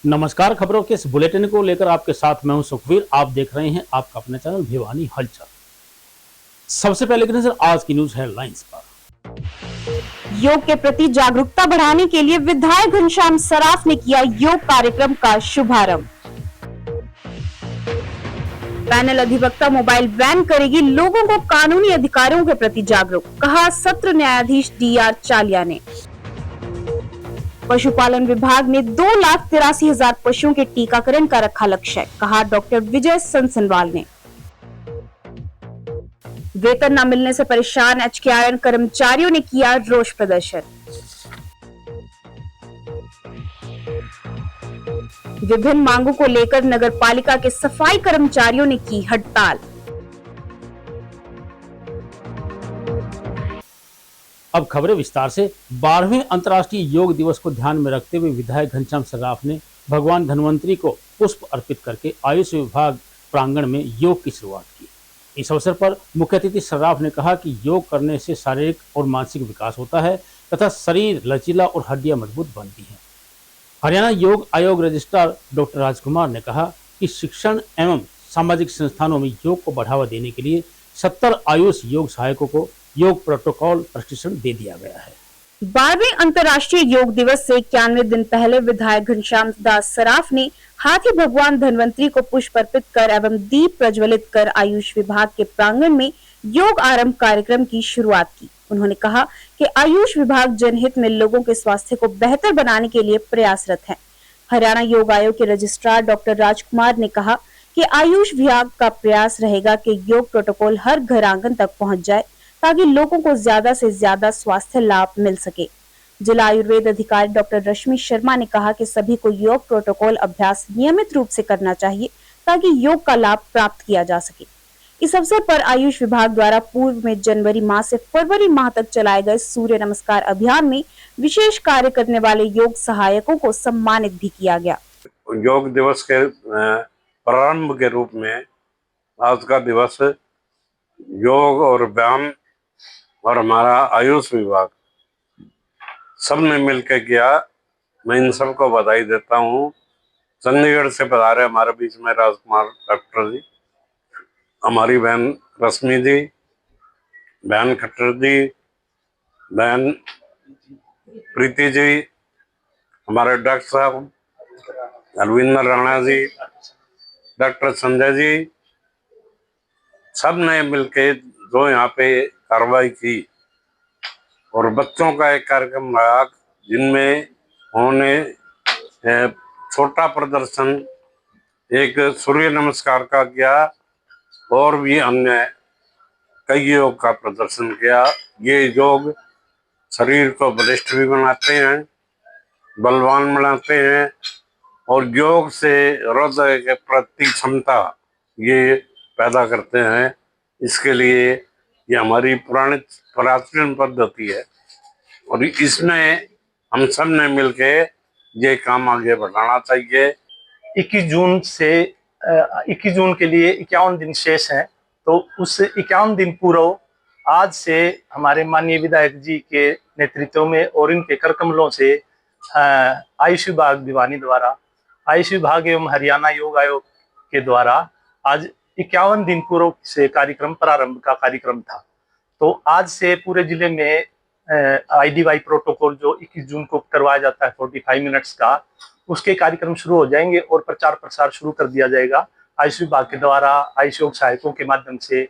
नमस्कार। खबरों के इस बुलेटिन को लेकर आपके साथ मैं हूं सुखवीर। आप देख रहे हैं आपका अपना चैनल भिवानी हलचल। सबसे पहले की नजर आज की न्यूज हेडलाइंस पर। योग के प्रति जागरूकता बढ़ाने के लिए विधायक घनश्याम सराफ ने किया योग कार्यक्रम का शुभारंभ। पैनल अधिवक्ता मोबाइल वैन करेगी लोगों को कानूनी अधिकारों के प्रति जागरूक, कहा सत्र न्यायाधीश DR चालिया ने। पशुपालन विभाग ने 2,83,000 पशुओं के टीकाकरण का रखा लक्ष्य, कहा डॉक्टर विजय सनसनवाल ने। वेतन न मिलने से परेशान HKIN कर्मचारियों ने किया रोष प्रदर्शन। विभिन्न मांगों को लेकर नगरपालिका के सफाई कर्मचारियों ने की हड़ताल। अब खबरें विस्तार से। 12वें अंतर्राष्ट्रीय योग दिवस को ध्यान में रखते हुए विधायक घनश्याम सराफ ने भगवान धन्वंतरी को पुष्प अर्पित करके आयुष विभाग प्रांगण में योग की शुरुआत की। इस अवसर पर मुख्य अतिथि सराफ ने कहा कि योग करने से शारीरिक और मानसिक विकास होता है तथा शरीर लचीला और हड्डियां मजबूत बनती हैं। हरियाणा योग आयोग रजिस्ट्रार डॉक्टर राजकुमार ने कहा कि शिक्षण एवं सामाजिक संस्थानों में योग को बढ़ावा देने के लिए 70 आयुष योग सहायकों को योग प्रोटोकॉल प्रशिक्षण दे दिया गया है। 12वें अंतर्राष्ट्रीय योग दिवस से 91 दिन पहले विधायक घनश्याम दास सराफ ने हाथी भगवान धन्वंतरी को पुष्प अर्पित कर एवं दीप प्रज्वलित कर आयुष विभाग के प्रांगण में योग आरंभ कार्यक्रम की शुरुआत की। उन्होंने कहा कि आयुष विभाग जनहित में लोगों के स्वास्थ्य को बेहतर बनाने के लिए प्रयासरत है। हरियाणा योग आयोग के रजिस्ट्रार डॉक्टर राजकुमार ने कहा कि आयुष विभाग का प्रयास रहेगा कि योग प्रोटोकॉल हर घर आंगन तक पहुंच जाए ताकि लोगों को ज्यादा से ज्यादा स्वास्थ्य लाभ मिल सके। जिला आयुर्वेद अधिकारी डॉक्टर रश्मि शर्मा ने कहा कि सभी को योग प्रोटोकॉल अभ्यास नियमित रूप से करना चाहिए ताकि योग का लाभ प्राप्त किया जा सके। इस अवसर पर आयुष विभाग द्वारा पूर्व में जनवरी माह से फरवरी माह तक चलाए गए सूर्य नमस्कार अभियान में विशेष कार्य करने वाले योग सहायकों को सम्मानित भी किया गया। योग दिवस के प्रारंभ के रूप में आज का दिवस योग और व्यायाम और हमारा आयुष विभाग सबने मिलकर किया। मैं इन सबको बधाई देता हूँ। चंडीगढ़ से पधारे हमारे बीच में राजकुमार डॉक्टर जी, हमारी बहन रश्मि जी, बहन खट्टर जी, बहन प्रीति जी, हमारे डॉक्टर साहब अलविंदर राणा जी, डॉक्टर संजय जी, सब ने मिलके जो यहाँ पे कार्रवाई की और बच्चों का एक कार्यक्रम रहा जिनमें उन्होंने छोटा प्रदर्शन एक सूर्य नमस्कार का किया और भी अन्य कई योग का प्रदर्शन किया। ये योग शरीर को बलिष्ठ भी बनाते हैं, बलवान बनाते हैं और योग से हृदय के प्रति क्षमता ये पैदा करते हैं। इसके लिए ये हमारी पुरानी प्राचीन पद्धति है और इसमें हम सब ने मिलके ये काम आगे बढ़ाना चाहिए। 21 जून से 21 जून के लिए 51 दिन शेष हैं, तो उस 51 दिन पूर्व आज से हमारे माननीय विधायक जी के नेतृत्व में और इनके कर कमलों से आयुष विभाग भिवानी द्वारा आयुष विभाग एवं हरियाणा योग आयोग के द्वारा आज 51 दिन पूर्व से कार्यक्रम प्रारंभ का कार्यक्रम था। तो आज से पूरे जिले में IDY प्रोटोकॉल जो 21 जून को करवाया जाता है 45 मिनट्स का, उसके कार्यक्रम शुरू हो जाएंगे और प्रचार प्रसार शुरू कर दिया जाएगा आयुष विभाग के द्वारा आयुष योग सहायकों के माध्यम से।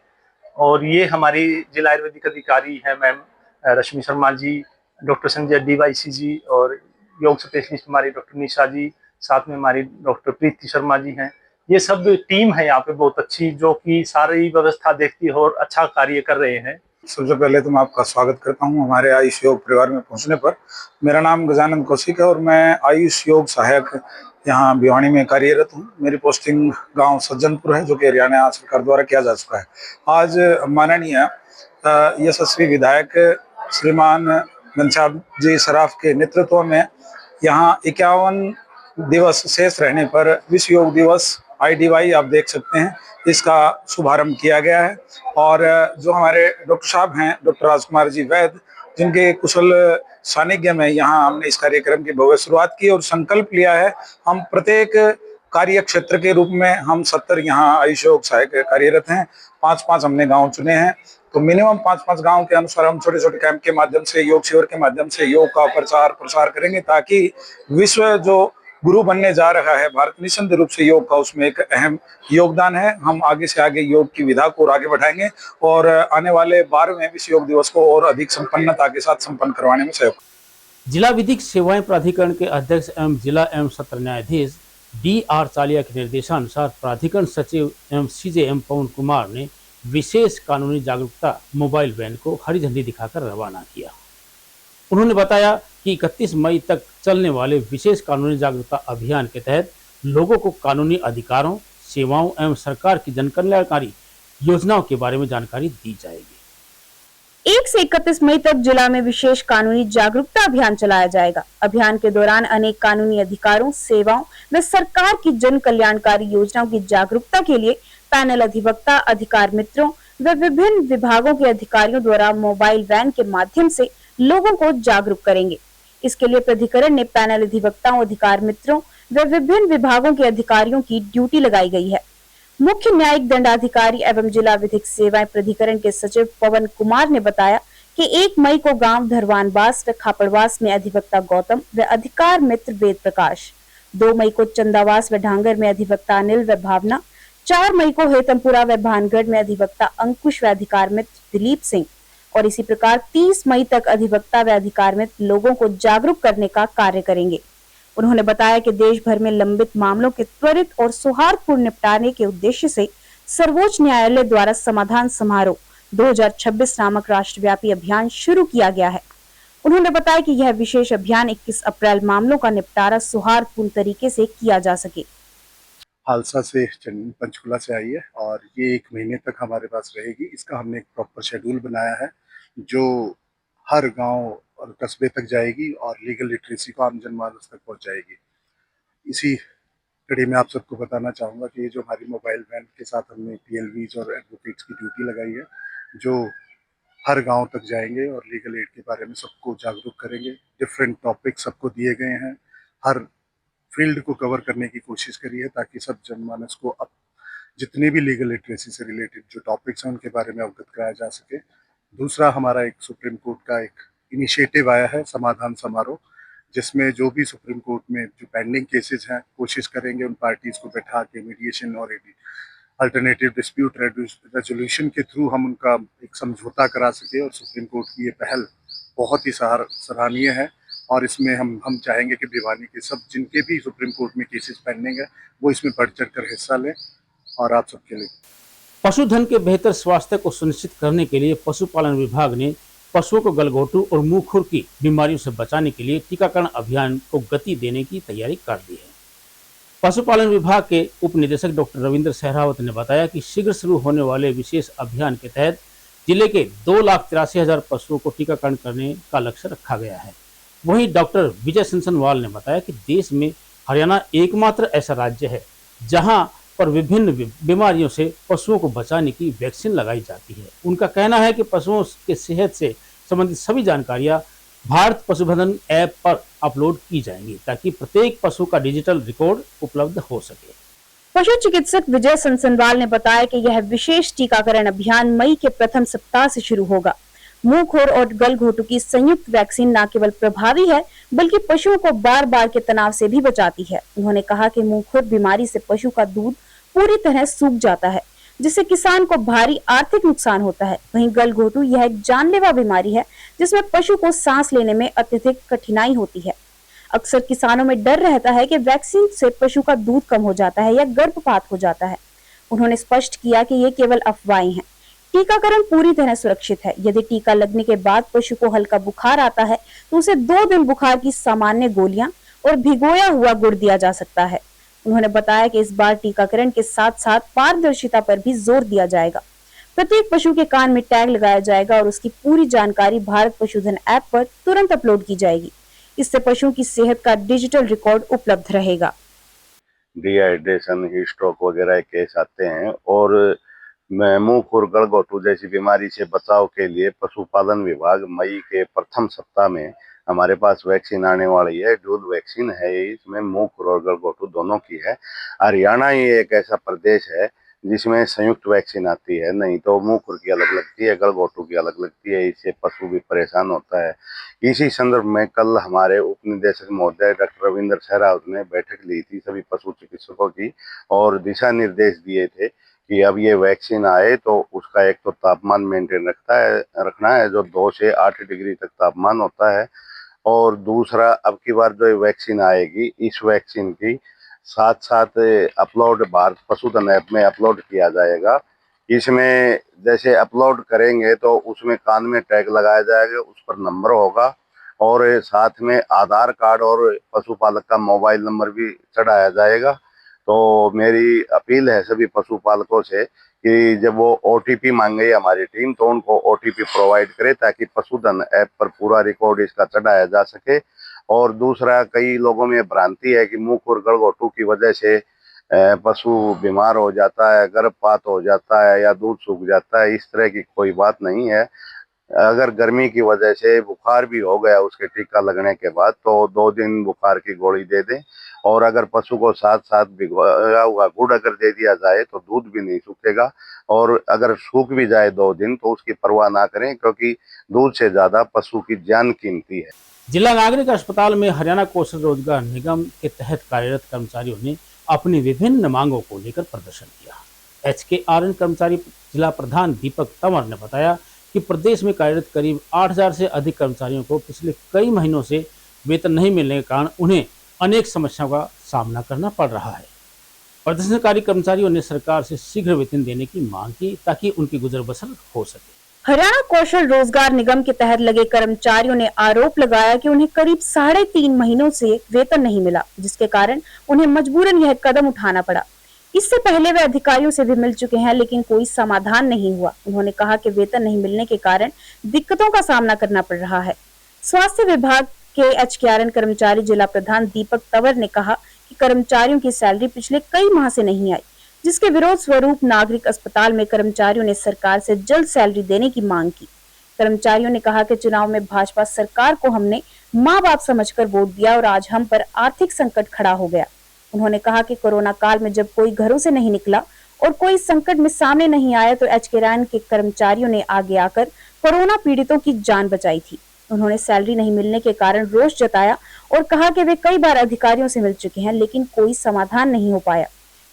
और ये हमारी जिला आयुर्वेदिक अधिकारी है मैम रश्मि शर्मा जी, डॉक्टर संजय DYC जी और योग स्पेशलिस्ट हमारी डॉक्टर निशा जी, साथ में हमारी डॉक्टर प्रीति शर्मा जी हैं। ये सब टीम है यहाँ पे बहुत अच्छी, जो कि सारी व्यवस्था देखती है और अच्छा कार्य कर रहे हैं। सबसे पहले तो मैं आपका स्वागत करता हूं हमारे आयुष योग परिवार में पहुंचने पर। मेरा नाम गजानंद कौशिक है और मैं आयुष योग सहायक यहाँ भिवानी में कार्यरत हूं। मेरी पोस्टिंग गांव सज्जनपुर है, जो कि हरियाणा सरकार द्वारा किया जा चुका है। आज माननीय यशस्वी विधायक श्रीमान घनश्याम जी सराफ के नेतृत्व में यहाँ 51 दिवस शेष रहने पर विश्व योग दिवस IDY आप देख सकते हैं, इसका शुभारंभ किया गया है। और जो हमारे डॉक्टर साहब हैं, डॉक्टर राजकुमार जी वैद्य, जिनके कुशल सानिध्य में यहाँ हमने इस कार्यक्रम की भव्य शुरुआत की और संकल्प लिया है हम प्रत्येक कार्य क्षेत्र के रूप में हम 70 यहाँ आयुष योग सहायक कार्यरत हैं। 5-5 हमने गांव चुने हैं, तो मिनिमम 5-5 गांव के अनुसार हम छोटे छोटे कैंप के माध्यम से, योग शिविर के माध्यम से योग का प्रचार प्रसार करेंगे, ताकि विश्व जो गुरु बनने जा रहा है भारत निःसंद रूप से योग का उसमें एक अहम योगदान है। हम आगे से आगे योग की विधा को और आगे बढ़ाएंगे और आने वाले 12वें विश्व योग दिवस को और अधिक संपन्नता के साथ संपन्न करवाने में सहयोग। जिला विधिक सेवाएं प्राधिकरण के अध्यक्ष एवं जिला एवं सत्र न्यायाधीश DR चालिया के निर्देशानुसार प्राधिकरण सचिव एवं CJM पवन कुमार ने विशेष कानूनी जागरूकता मोबाइल वैन को हरी झंडी दिखाकर रवाना किया। उन्होंने बताया कि 31 मई तक चलने वाले विशेष कानूनी जागरूकता अभियान के तहत लोगों को कानूनी अधिकारों, सेवाओं एवं सरकार की जनकल्याणकारी योजनाओं के बारे में जानकारी दी जाएगी। 1 से 31 मई तक जिला में विशेष कानूनी जागरूकता अभियान चलाया जाएगा। अभियान के दौरान अनेक कानूनी अधिकारों, सेवाओं व सरकार की जन कल्याणकारी योजनाओं की जागरूकता के लिए पैनल अधिवक्ता, अधिकार मित्रों व विभिन्न विभागों के अधिकारियों द्वारा मोबाइल वैन के माध्यम से लोगों को जागरूक करेंगे। इसके लिए प्राधिकरण ने पैनल अधिवक्ताओं, अधिकार मित्रों व विभिन्न विभागों के अधिकारियों की ड्यूटी लगाई गई है। मुख्य न्यायिक दंडाधिकारी एवं जिला विधिक सेवाएं प्राधिकरण के सचिव पवन कुमार ने बताया कि 1 मई को गांव धरवानवास व खापड़वास में अधिवक्ता गौतम व अधिकार मित्र वेद प्रकाश, 2 मई को चंदावास व ढांगर में अधिवक्ता अनिल व भावना, 4 मई को हेतमपुरा व भानगढ़ में अधिवक्ता अंकुश व अधिकार मित्र दिलीप सिंह और इसी प्रकार 30 मई तक अधिवक्ता व अधिकार मित्र लोगों को जागरूक करने का कार्य करेंगे। उन्होंने बताया कि देश भर में लंबित मामलों के त्वरित और सौहार्दपूर्ण निपटारे के उद्देश्य से सर्वोच्च न्यायालय द्वारा समाधान समारोह 2026 नामक राष्ट्रव्यापी अभियान शुरू किया गया है। उन्होंने बताया कि यह विशेष अभियान 21 अप्रैल मामलों का निपटारा सौहार्दपूर्ण तरीके से किया जा सके। हालसा से पंचकुला से आई है और ये 1 महीने तक हमारे पास रहेगी। इसका हमने एक प्रॉपर शेड्यूल बनाया है जो हर गांव और कस्बे तक जाएगी और लीगल लिटरेसी को आम जनमानस तक पहुंचाएगी। इसी कड़ी में आप सबको बताना चाहूँगा कि ये जो हमारी मोबाइल वैन के साथ हमने PLVs और एडवोकेट्स की ड्यूटी लगाई है, जो हर गांव तक जाएंगे और लीगल एड के बारे में सबको जागरूक करेंगे। डिफरेंट टॉपिक सबको दिए गए हैं, हर फील्ड को कवर करने की कोशिश करी है ताकि सब जनमानस को अब जितने भी लीगल लिटरेसी से रिलेटेड जो टॉपिक्स हैं उनके बारे में अवगत कराया जा सके। दूसरा, हमारा एक सुप्रीम कोर्ट का एक इनिशिएटिव आया है समाधान समारोह, जिसमें जो भी सुप्रीम कोर्ट में जो पेंडिंग केसेस हैं कोशिश करेंगे उन पार्टीज को बैठा के मीडिएशन और अल्टरनेटिव डिस्प्यूट रेजोल्यूशन के थ्रू हम उनका एक समझौता करा सके। और सुप्रीम कोर्ट की ये पहल बहुत ही सराहनीय है और इसमें हम चाहेंगे कि भिवानी के सब जिनके भी सुप्रीम कोर्ट में केसेस पेंडिंग है वो इसमें बढ़ चढ़ कर हिस्सा लें। और आप सबके लिए पशुधन के बेहतर स्वास्थ्य को सुनिश्चित करने के लिए पशुपालन विभाग ने पशुओं को गलघोटू और मुंह खुर की बीमारियों से बचाने के लिए टीकाकरण अभियान को गति देने की तैयारी कर दी है। पशुपालन विभाग के उप निदेशक डॉक्टर रविंद्र सहरावत ने बताया कि शीघ्र शुरू होने वाले विशेष अभियान के तहत जिले के 2,83,000 पशुओं को टीकाकरण करने का लक्ष्य रखा गया है। वहीं डॉक्टर विजय सनसनवाल ने बताया कि देश में हरियाणा एकमात्र ऐसा राज्य है जहां पर विभिन्न बीमारियों से पशुओं को बचाने की वैक्सीन लगाई जाती है। उनका कहना है कि पशुओं के सेहत से संबंधित सभी जानकारियां भारत पशुधन ऐप पर अपलोड की जाएंगी ताकि प्रत्येक पशु का डिजिटल रिकॉर्ड उपलब्ध हो सके। पशु चिकित्सक विजय सनसनवाल ने बताया कि यह विशेष टीकाकरण अभियान मई के प्रथम सप्ताह से शुरू होगा। मुंहखोर और गलघोटू की संयुक्त वैक्सीन न केवल प्रभावी है बल्कि पशुओं को बार बार के तनाव से भी बचाती है। उन्होंने कहा कि मुंहखोर बीमारी से पशु का दूध पूरी तरह सूख जाता है जिससे किसान को भारी आर्थिक नुकसान होता है। वहीं गलघोटू यह एक जानलेवा बीमारी है जिसमें पशु को सांस लेने में अत्यधिक कठिनाई होती है। अक्सर किसानों में डर रहता है कि वैक्सीन से पशु का दूध कम हो जाता है या गर्भपात हो जाता है। उन्होंने स्पष्ट किया कि ये केवल अफवाहें हैं। टीकाकरण पूरी तरह सुरक्षित है। यदि टीका लगने के बाद पशु को हल्का बुखार आता है तो उसे 2 दिन बुखार की सामान्य गोलियां और भिगोया हुआ गुड़ दिया जा सकता है। उन्होंने बताया कि इस बार टीकाकरण के साथ साथ पारदर्शिता पर भी जोर दिया जाएगा। प्रत्येक पशु के कान में टैग लगाया जाएगा और उसकी पूरी जानकारी भारत पशुधन ऐप पर तुरंत अपलोड की जाएगी। इससे पशुओं की सेहत का डिजिटल रिकॉर्ड उपलब्ध रहेगा। डिहाइड्रेशन, हीट स्ट्रोक वगैरह केस आते हैं और मुंह खुर गलघोटू जैसी बीमारी से बचाव के लिए पशुपालन विभाग मई के प्रथम सप्ताह में हमारे पास वैक्सीन आने वाली है। डबल वैक्सीन है, इसमें मुंह खुर और गलघोटू दोनों की है। हरियाणा ही एक ऐसा प्रदेश है जिसमें संयुक्त वैक्सीन आती है, नहीं तो मुंह खुर की अलग लगती है, गलघोटू की अलग लगती है, इससे पशु भी परेशान होता है। इसी संदर्भ में कल हमारे उप निदेशक महोदय डॉक्टर रविंद्र सहरावत ने बैठक ली थी सभी पशु चिकित्सकों की और दिशा निर्देश दिए थे कि अब ये वैक्सीन आए तो उसका एक तो तापमान मेंटेन रखना है जो 2 से 8 डिग्री तक तापमान होता है, और दूसरा अब की बार जो वैक्सीन आएगी इस वैक्सीन की साथ साथ अपलोड भारत पशुधन ऐप में अपलोड किया जाएगा। इसमें जैसे अपलोड करेंगे तो उसमें कान में टैग लगाया जाएगा, उस पर नंबर होगा और साथ में आधार कार्ड और पशुपालक का मोबाइल नंबर भी चढ़ाया जाएगा। तो मेरी अपील है सभी पशुपालकों से कि जब वो OTP मांगे हमारी टीम तो उनको OTP प्रोवाइड करे ताकि पशुधन ऐप पर पूरा रिकॉर्ड इसका चढ़ाया जा सके। और दूसरा, कई लोगों में भ्रांति है कि मुंह खुर गलघोटू की वजह से पशु बीमार हो जाता है, गर्भपात हो जाता है या दूध सूख जाता है। इस तरह की कोई बात नहीं है। अगर गर्मी की वजह से बुखार भी हो गया उसके टीका लगने के बाद तो 2 दिन बुखार की गोली दे दें, और अगर पशु को साथ साथ भिगोया हुआ गुड़ अगर दे दिया जाए तो दूध भी नहीं सूखेगा, और अगर सूख भी जाए 2 दिन तो उसकी परवाह ना करें क्योंकि दूध से ज्यादा पशु की जान कीमती है। जिला नागरिक अस्पताल में हरियाणा कौशल रोजगार निगम के तहत कार्यरत कर्मचारियों ने अपनी विभिन्न मांगों को लेकर प्रदर्शन किया। HKRN कर्मचारी जिला प्रधान दीपक तंवर ने बताया कि प्रदेश में कार्यरत करीब 8000 से अधिक कर्मचारियों को पिछले कई महीनों से वेतन नहीं मिलने के कारण उन्हें अनेक समस्याओं का सामना करना पड़ रहा है। प्रदर्शनकारी कर्मचारियों ने सरकार से शीघ्र वेतन देने की मांग की ताकि उनकी गुजर बसर हो सके। हरियाणा कौशल रोजगार निगम के तहत लगे कर्मचारियों ने आरोप लगाया कि उन्हें करीब 3.5 महीनों से वेतन नहीं मिला, जिसके कारण उन्हें मजबूरन यह कदम उठाना पड़ा। इससे पहले वे अधिकारियों से भी मिल चुके हैं लेकिन कोई समाधान नहीं हुआ। उन्होंने कहा कि वेतन नहीं मिलने के कारण दिक्कतों का सामना करना पड़ रहा है। स्वास्थ्य विभाग के HKRN कर्मचारी जिला प्रधान दीपक तंवर ने कहा कि कर्मचारियों की सैलरी पिछले कई माह से नहीं आई, जिसके विरोध स्वरूप नागरिक अस्पताल में कर्मचारियों ने सरकार से जल्द सैलरी देने की मांग की। कर्मचारियों ने कहा कि चुनाव में भाजपा सरकार को हमने माँ बाप समझकर वोट दिया और आज हम पर आर्थिक संकट खड़ा हो गया। उन्होंने कहा कि कोरोना काल में जब कोई घरों से नहीं निकला और कोई संकट में सामने नहीं आया तो HKRN के कर्मचारियों ने आगे आकर कोरोना पीड़ितों की जान बचाई थी। उन्होंने सैलरी नहीं मिलने के कारण रोष जताया और कहा कि वे कई बार अधिकारियों से मिल चुके हैं लेकिन कोई समाधान नहीं हो पाया।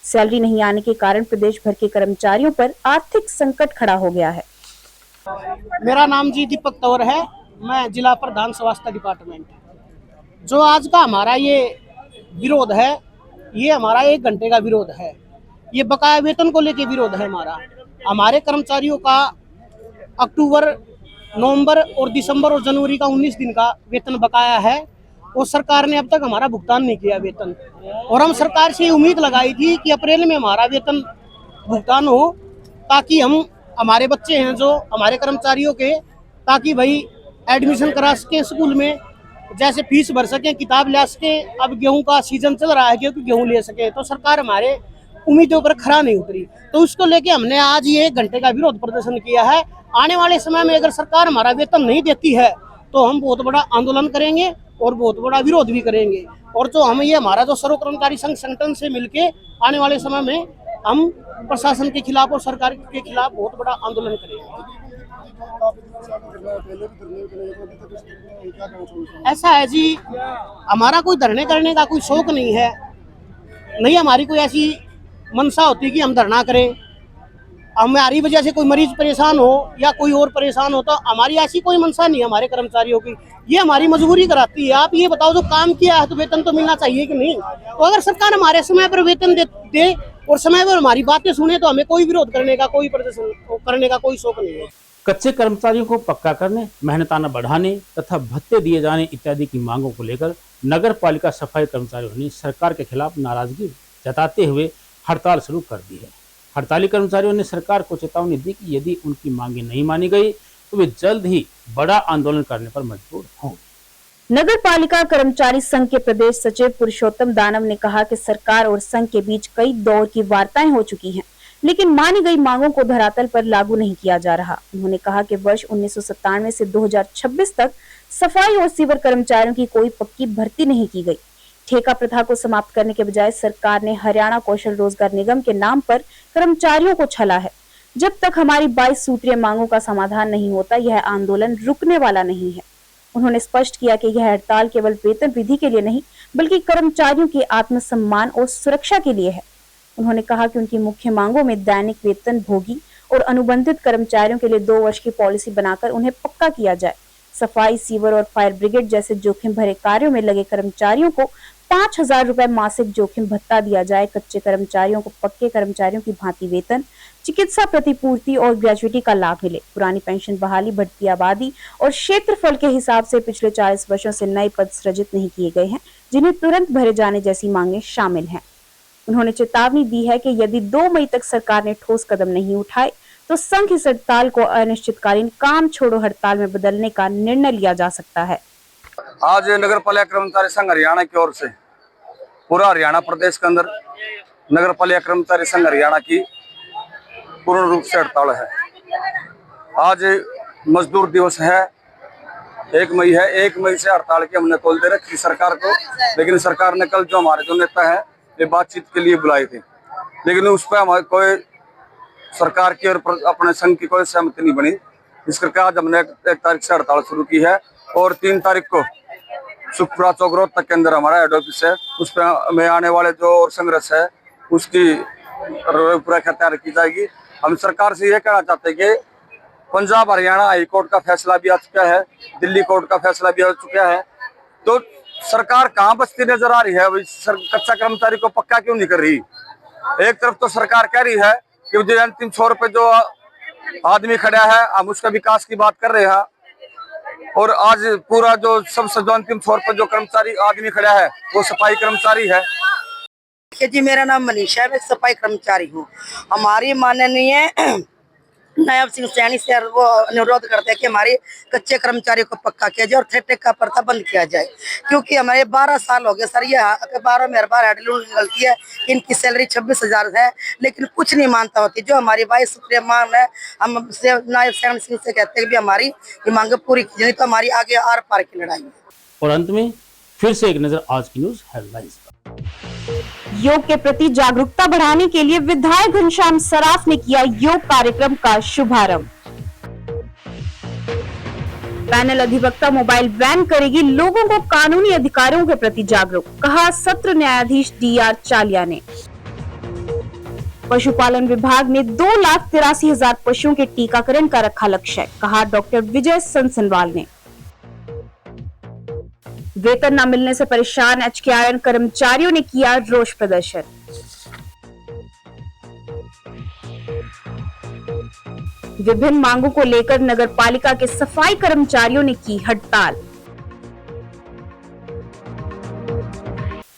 सैलरी नहीं आने के कारण प्रदेश भर के कर्मचारियों पर आर्थिक संकट खड़ा हो गया है। मेरा नाम जी दीपक तंवर है, मैं जिला प्रधान स्वास्थ्य डिपार्टमेंट। जो आज का हमारा ये विरोध है, ये हमारा 1 घंटे का विरोध है। ये बकाया वेतन को लेके विरोध है हमारा। हमारे कर्मचारियों का अक्टूबर, नवंबर और दिसंबर और जनवरी का 19 दिन का वेतन बकाया है और सरकार ने अब तक हमारा भुगतान नहीं किया वेतन। और हम सरकार से उम्मीद लगाई थी कि अप्रैल में हमारा वेतन भुगतान हो ताकि हम हमारे बच्चे हैं जो हमारे कर्मचारियों के, ताकि भाई एडमिशन करा सकें स्कूल में, जैसे फीस भर सकें, किताब ला सकें। अब गेहूं का सीजन चल रहा है क्योंकि गेहूं ले सके, तो सरकार हमारे उम्मीदों पर खरा नहीं उतरी। तो उसको लेके हमने आज ये 1 घंटे का विरोध प्रदर्शन किया है। आने वाले समय में अगर सरकार हमारा वेतन नहीं देती है तो हम बहुत बड़ा आंदोलन करेंगे और बहुत बड़ा विरोध भी करेंगे। और जो हम ये हमारा जो सर्व कर्मचारी संघ संगठन से मिलके आने वाले समय में हम प्रशासन के खिलाफ और सरकार के खिलाफ बहुत बड़ा आंदोलन करेंगे। ऐसा है जी, हमारा कोई धरने करने का कोई शौक नहीं है, नहीं हमारी कोई ऐसी मनसा होती कि हम धरना करें। हमारी वजह से कोई मरीज परेशान हो या कोई और परेशान हो तो हमारी ऐसी कोई मनसा नहीं है हमारे कर्मचारियों की। ये हमारी मजबूरी कराती है। आप ये बताओ, जो काम किया है तो वेतन तो मिलना चाहिए कि नहीं? तो अगर सरकार हमारे समय पर वेतन दे और समय पर हमारी बातें सुने तो हमें कोई विरोध करने का, कोई प्रदर्शन करने का कोई शौक नहीं है। कच्चे कर्मचारियों को पक्का करने, मेहनताना बढ़ाने तथा भत्ते दिए जाने इत्यादि की मांगों को लेकर नगर पालिका सफाई कर्मचारियों ने सरकार के खिलाफ नाराजगी जताते हुए हड़ताल शुरू कर दी है। हड़ताली कर्मचारियों ने सरकार को चेतावनी दी कि यदि उनकी मांगे नहीं मानी गई तो वे जल्द ही बड़ा आंदोलन करने पर मजबूर होंगे। नगर पालिका कर्मचारी संघ के प्रदेश सचिव पुरुषोत्तम दानव ने कहा कि सरकार और संघ के बीच कई दौर की वार्ताएं हो चुकी हैं, लेकिन मानी गई मांगों को धरातल पर लागू नहीं किया जा रहा। उन्होंने कहा कि वर्ष 1997 से 2026 तक सफाई और सीवर कर्मचारियों की कोई पक्की भर्ती नहीं की गई। ठेका प्रथा को समाप्त करने के बजाय सरकार ने हरियाणा कौशल रोजगार निगम के नाम पर कर्मचारियों को छला है। जब तक हमारी 22 सूत्रीय मांगों का समाधान नहीं होता, यह आंदोलन रुकने वाला नहीं है। उन्होंने स्पष्ट किया कि यह हड़ताल केवल वेतन वृद्धि के लिए नहीं, बल्कि कर्मचारियों के आत्मसम्मान और सुरक्षा के लिए है। उन्होंने कहा कि उनकी मुख्य मांगों में दैनिक वेतन भोगी और अनुबंधित कर्मचारियों के लिए 2 वर्ष की पॉलिसी बनाकर उन्हें पक्का किया जाए। सफाई, सीवर और फायर ब्रिगेड जैसे जोखिम भरे कार्यों में लगे कर्मचारियों को 5,000 रुपए मासिक जोखिम भत्ता दिया जाए। कच्चे कर्मचारियों को पक्के कर्मचारियों की भांति वेतन, चिकित्सा प्रतिपूर्ति और ग्रेजुइटी का लाभ मिले। पुरानी पेंशन बहाली, बढ़ती आबादी और क्षेत्रफल के हिसाब से पिछले 40 वर्षों से नए पद सृजित नहीं किए गए हैं, जिन्हें तुरंत भरे जाने जैसी मांगे शामिल हैं। उन्होंने चेतावनी दी है कि यदि 2 मई तक सरकार ने ठोस कदम नहीं उठाए तो संघ इस हड़ताल को अनिश्चितकालीन काम छोड़ो हड़ताल में बदलने का निर्णय लिया जा सकता है। आज नगर पालिका कर्मचारी संघ हरियाणा की ओर से पूरा हरियाणा प्रदेश के अंदर नगर पालिका कर्मचारी संघ हरियाणा की पूर्ण रूप से हड़ताल है। आज मजदूर दिवस है, 1 मई है। 1 मई से हड़ताल की हमने कॉल दे रखी सरकार को, लेकिन सरकार ने कल जो हमारे जो नेता है ये बातचीत के लिए बुलाए थे, लेकिन उस पर हमारे कोई सरकार की और अपने संघ की कोई सहमति नहीं बनी। इस करके आज हमने 1 तारीख से हड़ताल शुरू की है और 3 तारीख को सुखपुरा चौक रोड तक के अंदर हमारा हेड ऑफिस है, उस पर में आने वाले जो और संघर्ष है उसकी रूपरेखा तैयार की जाएगी। हम सरकार से ये कहना चाहते हैं कि पंजाब हरियाणा हाई कोर्ट का फैसला भी आ चुका है, दिल्ली कोर्ट का फैसला भी आ चुका है, तो सरकार कहाँ बचती नजर आ रही है? कच्चा कर्मचारी को पक्का क्यों नहीं कर रही? एक तरफ तो सरकार कह रही है कि जो अंतिम छोर पे जो आदमी खड़ा है हम उसका विकास की बात कर रहे हैं, और आज पूरा जो सबसे जो अंतिम छोर पर जो कर्मचारी आदमी खड़ा है वो सफाई कर्मचारी है। जी, मेरा नाम मनीषा है, मैं सफाई कर्मचारी हूँ। हमारी माननीय नायब सिंह सैनी से वो अनुरोध करते हैं कि हमारे कच्चे कर्मचारी को पक्का किया जाए और ठेका प्रथा बंद किया जाए, क्योंकि हमारे 12 साल हो गए सर, ये 12 में हर बार हेडलून निकलती है। इनकी सैलरी 26,000 है, लेकिन कुछ नहीं मानता होती। जो हमारी 22 सूत्रीय मांग है, हम नायब सैनी सिंह से कहते हैं कि हमारी ये मांगे पूरी की जाए, तो हमारी आगे आर पार की लड़ाई है। और अंत में फिर से एक नजर आज की न्यूज हेडलाइंस पर। योग के प्रति जागरूकता बढ़ाने के लिए विधायक घनश्याम सराफ ने किया योग कार्यक्रम का शुभारंभ। पैनल अधिवक्ता मोबाइल वैन करेगी लोगों को कानूनी अधिकारों के प्रति जागरूक, कहा सत्र न्यायाधीश DR चालिया ने। पशुपालन विभाग ने 2,83,000 पशुओं के टीकाकरण का रखा लक्ष्य, कहा डॉक्टर विजय सनसनवाल ने। वेतन न मिलने से परेशान HKIN कर्मचारियों ने किया रोष प्रदर्शन। विभिन्न मांगों को लेकर नगर पालिका के सफाई कर्मचारियों ने की हड़ताल।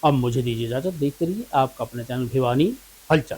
अब मुझे दीजिए इजाजत, देखते रहिए आपका अपना चैनल भिवानी हलचल।